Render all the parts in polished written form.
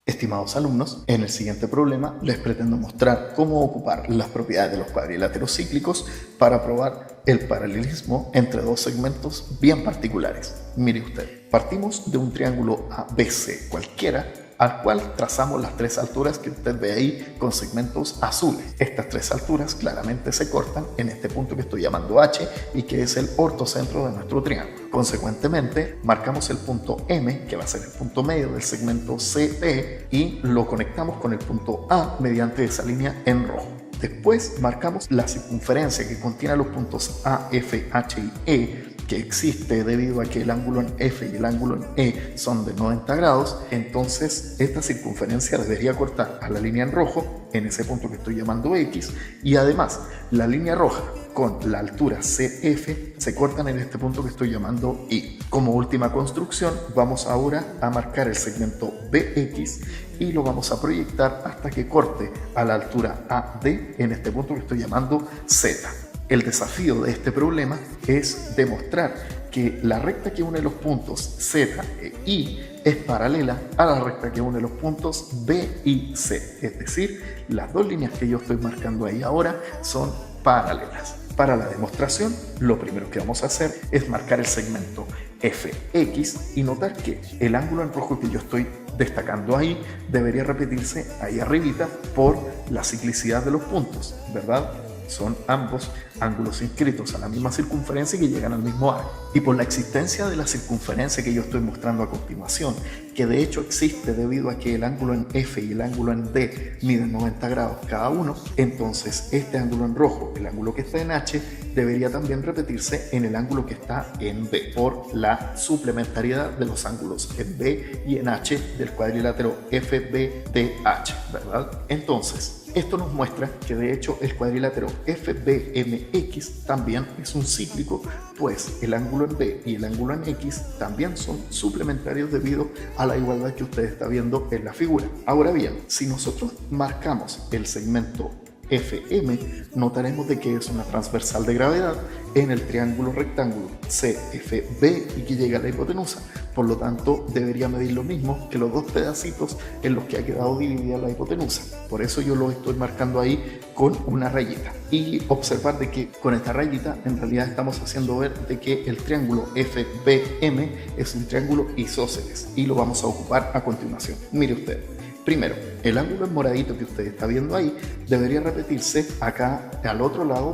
Estimados alumnos, en el siguiente problema les pretendo mostrar cómo ocupar las propiedades de los cuadriláteros cíclicos para probar el paralelismo entre dos segmentos bien particulares. Mire usted, partimos de un triángulo ABC cualquiera, al cual trazamos las tres alturas que usted ve ahí con segmentos azules. Estas tres alturas claramente se cortan en este punto que estoy llamando H y que es el ortocentro de nuestro triángulo. Consecuentemente, marcamos el punto M, que va a ser el punto medio del segmento CP, y lo conectamos con el punto A mediante esa línea en rojo. Después marcamos la circunferencia que contiene los puntos A, F, H y E, que existe debido a que el ángulo en F y el ángulo en E son de 90 grados. Entonces esta circunferencia debería cortar a la línea en rojo en ese punto que estoy llamando X, y además la línea roja con la altura CF se cortan en este punto que estoy llamando Y. Como última construcción, vamos ahora a marcar el segmento BX y lo vamos a proyectar hasta que corte a la altura AD en este punto que estoy llamando Z. El desafío de este problema es demostrar que la recta que une los puntos Z e I es paralela a la recta que une los puntos B y C. Es decir, las dos líneas que yo estoy marcando ahí ahora son paralelas. Para la demostración, lo primero que vamos a hacer es marcar el segmento FX y notar que el ángulo en rojo que yo estoy destacando ahí debería repetirse ahí arribita por la ciclicidad de los puntos, ¿verdad? Son ambos ángulos inscritos a la misma circunferencia y que llegan al mismo ángulo. Y por la existencia de la circunferencia que yo estoy mostrando a continuación, que de hecho existe debido a que el ángulo en F y el ángulo en D miden 90 grados cada uno, entonces este ángulo en rojo, el ángulo que está en H, debería también repetirse en el ángulo que está en B, por la suplementariedad de los ángulos en B y en H del cuadrilátero FBDH, ¿verdad? Entonces, esto nos muestra que de hecho el cuadrilátero FBMX también es un cíclico, pues el ángulo en B y el ángulo en X también son suplementarios debido a la igualdad que usted está viendo en la figura. Ahora bien, si nosotros marcamos el segmento FM, notaremos de que es una transversal de gravedad en el triángulo rectángulo CFB y que llega a la hipotenusa. Por lo tanto, debería medir lo mismo que los dos pedacitos en los que ha quedado dividida la hipotenusa. Por eso yo lo estoy marcando ahí con una rayita. Y observar de que con esta rayita en realidad estamos haciendo ver de que el triángulo FBM es un triángulo isósceles y lo vamos a ocupar a continuación. Mire usted. Primero, el ángulo en moradito que usted está viendo ahí debería repetirse acá al otro lado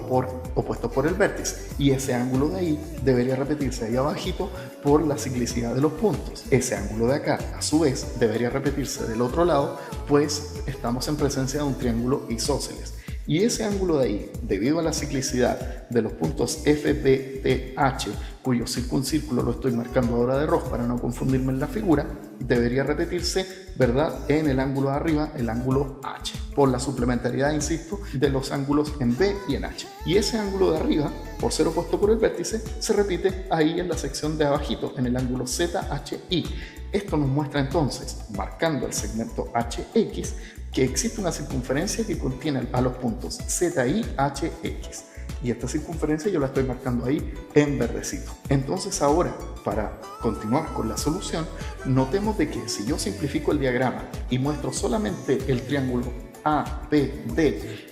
opuesto por el vértice, y ese ángulo de ahí debería repetirse ahí abajito por la ciclicidad de los puntos. Ese ángulo de acá, a su vez, debería repetirse del otro lado, pues estamos en presencia de un triángulo isósceles. Y ese ángulo de ahí, debido a la ciclicidad de los puntos FBTH, cuyo circuncírculo lo estoy marcando ahora de rojo para no confundirme en la figura, debería repetirse, ¿verdad?, en el ángulo de arriba, el ángulo H, por la suplementariedad, insisto, de los ángulos en B y en H. Y ese ángulo de arriba, por ser opuesto por el vértice, se repite ahí en la sección de abajito, en el ángulo ZHI. Esto nos muestra entonces, marcando el segmento HX, que existe una circunferencia que contiene a los puntos ZI, HX. Y esta circunferencia yo la estoy marcando ahí en verdecito. Entonces ahora, para continuar con la solución, notemos de que si yo simplifico el diagrama y muestro solamente el triángulo APD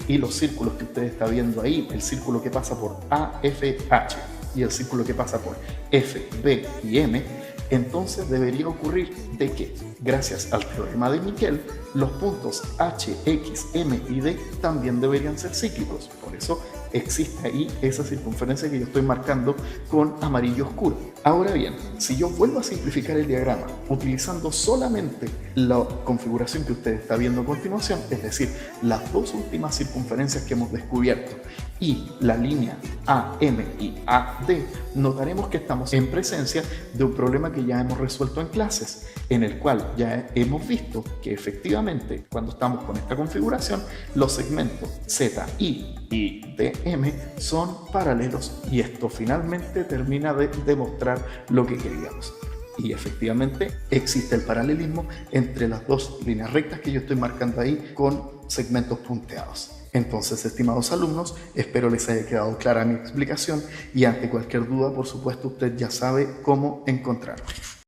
y los círculos que usted está viendo ahí, el círculo que pasa por AFH y el círculo que pasa por FB y M, entonces debería ocurrir de que, gracias al teorema de Miquel, los puntos H, X, M y D también deberían ser cíclicos. Por eso existe ahí esa circunferencia que yo estoy marcando con amarillo oscuro. Ahora bien, si yo vuelvo a simplificar el diagrama utilizando solamente la configuración que usted está viendo a continuación, es decir, las dos últimas circunferencias que hemos descubierto y la línea AM y AD, notaremos que estamos en presencia de un problema que ya hemos resuelto en clases, en el cual ya hemos visto que efectivamente cuando estamos con esta configuración los segmentos ZI y DM son paralelos, y esto finalmente termina de demostrar lo que queríamos. Y efectivamente existe el paralelismo entre las dos líneas rectas que yo estoy marcando ahí con segmentos punteados. Entonces, estimados alumnos, espero les haya quedado clara mi explicación, y ante cualquier duda, por supuesto, usted ya sabe cómo encontrarme.